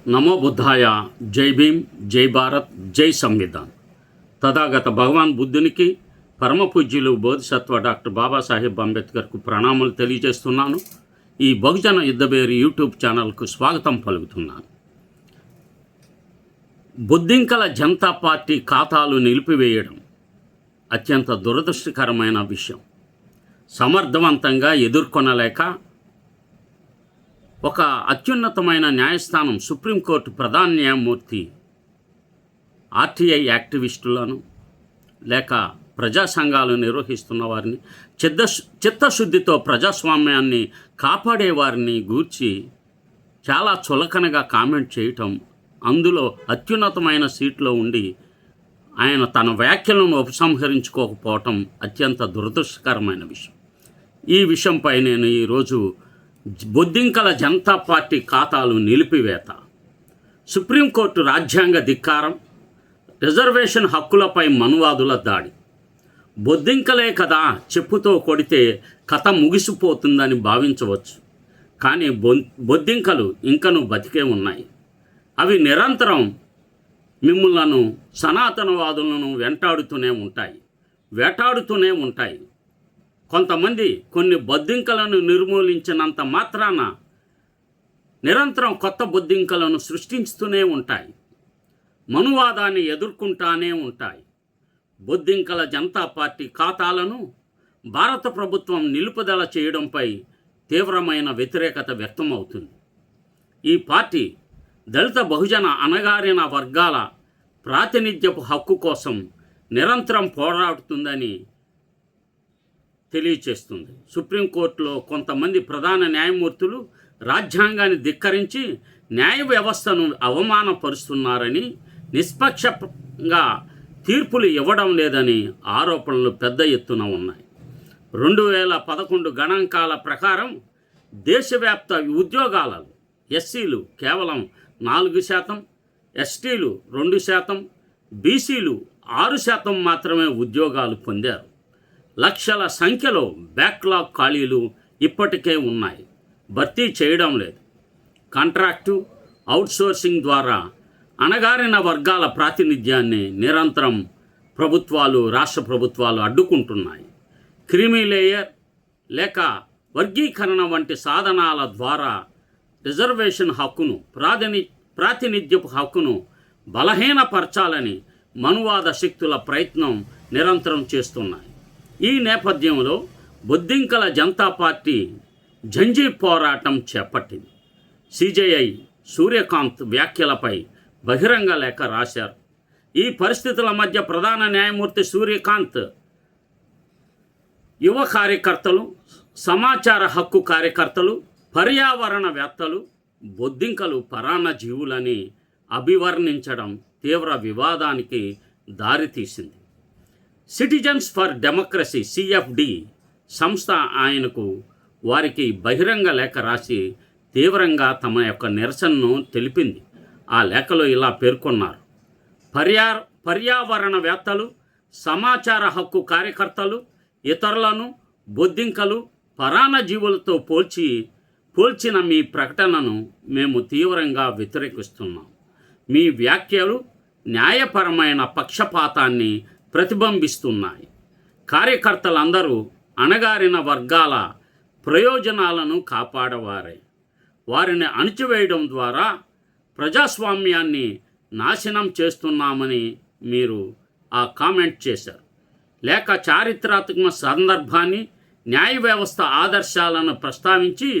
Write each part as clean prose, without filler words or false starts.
నమో బుద్ధాయ. జై భీమ్, జై భారత్, జై సంవిధాన్. తథాగత భగవాన్ బుద్ధునికి, పరమ పూజ్యులు బోధిసత్వ డాక్టర్ బాబాసాహెబ్ అంబేద్కర్కు ప్రణామాలు తెలియజేస్తున్నాను. ఈ బహుజన యుద్ధబేరి యూట్యూబ్ ఛానల్కు స్వాగతం పలుకుతున్నాను. బొద్దింకల జనతా పార్టీ ఖాతాలు నిలిపివేయడం అత్యంత దురదృష్టకరమైన విషయం. సమర్థవంతంగా ఎదుర్కొనలేక ఒక అత్యున్నతమైన న్యాయస్థానం సుప్రీంకోర్టు ప్రధాన న్యాయమూర్తి ఆర్టీఐ యాక్టివిస్టులను లేక ప్రజా సంఘాలు నిర్వహిస్తున్న వారిని చిత్తశుద్ధితో ప్రజాస్వామ్యాన్ని కాపాడే వారిని గూర్చి చాలా చులకనగా కామెంట్ చేయటం, అందులో అత్యున్నతమైన సీట్లో ఉండి ఆయన తన వ్యాఖ్యలను ఉపసంహరించుకోకపోవటం అత్యంత దురదృష్టకరమైన విషయం. ఈ విషయంపై నేను ఈరోజు బొద్దింకల జనతా పార్టీ ఖాతాలు నిలిపివేత, సుప్రీంకోర్టు రాజ్యాంగ ధిక్కారం, రిజర్వేషన్ హక్కులపై మనువాదుల దాడి. బొద్దింకలే కదా చెప్పుతో కొడితే కథ ముగిసిపోతుందని భావించవచ్చు. కానీ బొద్దింకలు ఇంకను బతికే ఉన్నాయి. అవి నిరంతరం మిమ్ములను సనాతనవాదులను వేటాడుతూనే ఉంటాయి. కొంతమంది కొన్ని బొద్దింకలను నిర్మూలించినంత మాత్రాన నిరంతరం కొత్త బొద్దింకలను సృష్టిస్తూనే ఉంటాయి. మనువాదాన్ని ఎదుర్కొంటానే ఉంటాయి. బొద్దింకల జనతా పార్టీ ఖాతాలను భారత ప్రభుత్వం నిలుపుదల చేయడంపై తీవ్రమైన వ్యతిరేకత వ్యక్తమవుతుంది. ఈ పార్టీ దళిత బహుజన అణగారిన వర్గాల ప్రాతినిధ్యపు హక్కు కోసం నిరంతరం పోరాడుతుందని తెలియచేస్తుంది. సుప్రీంకోర్టులో కొంతమంది ప్రధాన న్యాయమూర్తులు రాజ్యాంగాన్ని ధిక్కరించి న్యాయ వ్యవస్థను అవమానపరుస్తున్నారని, నిష్పక్షంగా తీర్పులు ఇవ్వడం లేదని ఆరోపణలు పెద్ద ఎత్తున ఉన్నాయి. 2011 గణాంకాల ప్రకారం దేశవ్యాప్త ఉద్యోగాలలో ఎస్సీలు కేవలం 4%, ఎస్టీలు 2%, బీసీలు 6% మాత్రమే ఉద్యోగాలు పొందారు. లక్షల సంఖ్యలో బ్యాక్లాగ్ ఖాళీలు ఇప్పటికే ఉన్నాయి, భర్తీ చేయడం లేదు. కాంట్రాక్టు, అవుట్సోర్సింగ్ ద్వారా అణగారిన వర్గాల ప్రాతినిధ్యాన్ని నిరంతరం రాష్ట్ర ప్రభుత్వాలు అడ్డుకుంటున్నాయి. క్రీమీ లేయర్ లేక వర్గీకరణ వంటి సాధనాల ద్వారా రిజర్వేషన్ హక్కును, ప్రాతినిధ్యపు హక్కును బలహీనపరచాలని మనువాద శక్తుల ప్రయత్నం నిరంతరం చేస్తున్నాయి. ఈ నేపథ్యంలో బొద్దింకల జనతా పార్టీ జంజీ పోరాటం చేపట్టింది. సిజేఐ సూర్యకాంత్ వ్యాఖ్యలపై బహిరంగ లేఖ రాశారు. ఈ పరిస్థితుల మధ్య ప్రధాన న్యాయమూర్తి సూర్యకాంత్ యువ కార్యకర్తలు, సమాచార హక్కు కార్యకర్తలు, పర్యావరణవేత్తలు బొద్దింకలు పరాన్నజీవులని అభివర్ణించడం తీవ్ర వివాదానికి దారితీసింది. సిటిజన్స్ ఫర్ డెమోక్రసీ CFD సంస్థ వారికి బహిరంగ లేఖ రాసి తీవ్రంగా తమ యొక్క నిరసనను తెలిపింది. ఆ లేఖలో ఇలా పేర్కొన్నారు: పర్యావరణవేత్తలు, సమాచార హక్కు కార్యకర్తలు ఇతరులను బొద్దింకలు, పరాన్నజీవులతో పోల్చిన మీ ప్రకటనను మేము తీవ్రంగా వ్యతిరేకిస్తున్నాం. మీ వ్యాఖ్యలు న్యాయపరమైన పక్షపాతాన్ని ప్రతిబింబిస్తున్నాయి. కార్యకర్తలందరూ అణగారిన వర్గాల ప్రయోజనాలను కాపాడవారే. వారిని అణిచివేయడం ద్వారా ప్రజాస్వామ్యాన్ని నాశనం చేస్తున్నామని మీరు కామెంట్ చేశారు. లేక చారిత్రాత్మక సందర్భాన్ని, న్యాయ వ్యవస్థ ఆదర్శాలను ప్రస్తావించి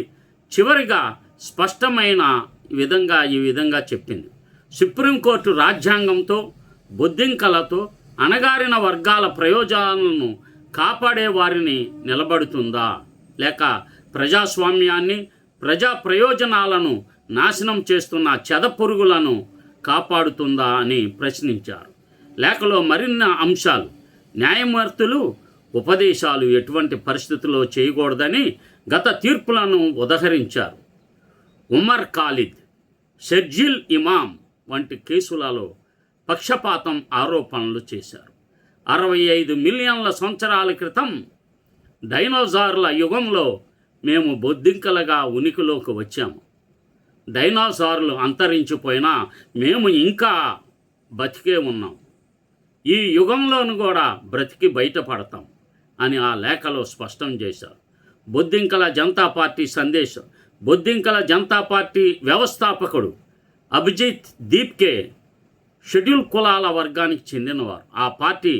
చివరిగా స్పష్టమైన ఈ విధంగా చెప్పింది: సుప్రీంకోర్టు రాజ్యాంగంతో, బొద్దింకలతో, అణగారిన వర్గాల ప్రయోజనాలను కాపాడే వారిని నిలబడుతుందా, లేక ప్రజాస్వామ్యాన్ని, ప్రజా ప్రయోజనాలను నాశనం చేస్తున్న చెదపురుగులను కాపాడుతుందా అని ప్రశ్నించారు. లేఖలో మరిన్ని అంశాలు: న్యాయమూర్తులు ఉపదేశాలు ఎటువంటి పరిస్థితుల్లో చేయకూడదని గత తీర్పులను ఉదహరించారు. ఉమర్ ఖాలిద్, షర్జిల్ ఇమాం వంటి కేసులలో పక్షపాతం ఆరోపణలు చేశారు. 65 మిలియన్ల సంవత్సరాల క్రితం డైనోసార్ల యుగంలో మేము బొద్దింకలుగా ఉనికిలోకి వచ్చాము. డైనోసార్లు అంతరించిపోయినా మేము ఇంకా బతికే ఉన్నాం, ఈ యుగంలోనూ కూడా బ్రతికి బయటపడతాం అని ఆ లేఖలో స్పష్టం చేశారు. బొద్దింకల జనతా పార్టీ సందేశం. బొద్దింకల జనతా పార్టీ వ్యవస్థాపకుడు అభిజిత్ దీప్కే షెడ్యూల్ కులాల వర్గానికి చెందినవారు. ఆ పార్టీ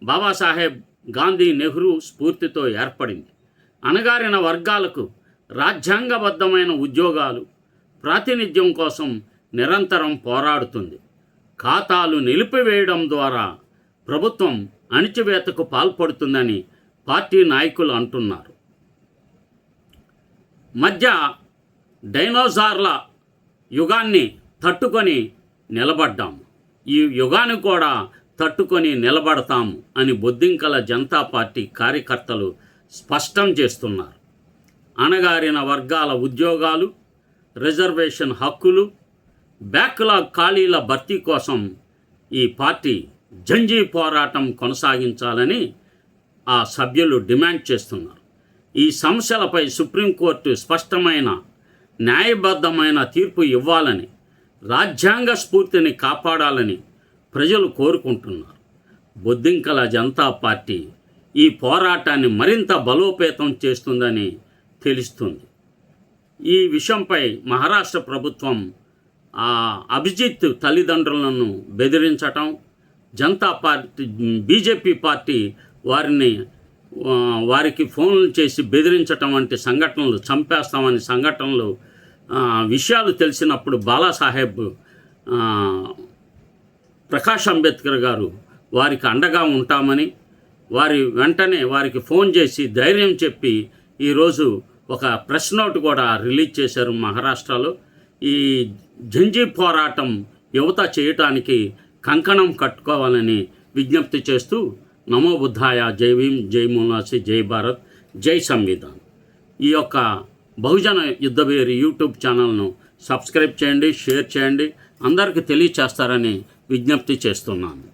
బాబాసాహెబ్ గాంధీ నెహ్రూ స్ఫూర్తితో ఏర్పడింది. అణగారిన వర్గాలకు రాజ్యాంగబద్ధమైన ఉద్యోగాలు, ప్రాతినిధ్యం కోసం నిరంతరం పోరాడుతుంది. ఖాతాలు నిలిపివేయడం ద్వారా ప్రభుత్వం అణిచివేతకు పాల్పడుతుందని పార్టీ నాయకులు అంటున్నారు. మధ్య డైనోసార్ల యుగాన్ని తట్టుకొని నిలబడ్డాం, ఈ యుగాన్ని కూడా తట్టుకొని నిలబడతాం అని బొద్దింకల జనతా పార్టీ కార్యకర్తలు స్పష్టం చేస్తున్నారు. అణగారిన వర్గాల ఉద్యోగాలు, రిజర్వేషన్ హక్కులు, బ్యాక్లాగ్ ఖాళీల భర్తీ కోసం ఈ పార్టీ జంజీ పోరాటం కొనసాగించాలని ఆ సభ్యులు డిమాండ్ చేస్తున్నారు. ఈ సమస్యలపై సుప్రీంకోర్టు స్పష్టమైన న్యాయబద్ధమైన తీర్పు ఇవ్వాలని, రాజ్యాంగ స్ఫూర్తిని కాపాడాలని ప్రజలు కోరుకుంటున్నారు. బొద్దింకల జనతా పార్టీ ఈ పోరాటాన్ని మరింత బలోపేతం చేస్తుందని తెలుస్తుంది. ఈ విషయంపై మహారాష్ట్ర ప్రభుత్వం అభిజిత్ తల్లిదండ్రులను బెదిరించటం, జనతా పార్టీ బీజేపీ పార్టీ వారికి ఫోన్లు చేసి బెదిరించటం వంటి సంఘటనలు, చంపేస్తామని సంఘటనలు విషయాలు తెలిసినప్పుడు బాలాసాహెబ్ ప్రకాష్ అంబేద్కర్ గారు వారికి అండగా ఉంటామని వెంటనే వారికి ఫోన్ చేసి ధైర్యం చెప్పి ఈరోజు ఒక ప్రెస్ నోట్ కూడా రిలీజ్ చేశారు మహారాష్ట్రలో. ఈ జంజీ పోరాటం యువత చేయటానికి కంకణం కట్టుకోవాలని విజ్ఞప్తి చేస్తూ నమో బుద్ధాయ, జై భీమ్, జై మూలాసి, జై భారత్, జై సంవిధాన్. ఈ యొక్క బహుజన యుద్ధభేరి యూట్యూబ్ ఛానల్ను సబ్స్క్రైబ్ చేయండి, షేర్ చేయండి, అందరికీ తెలియచేస్తారని విజ్ఞప్తి చేస్తున్నాను.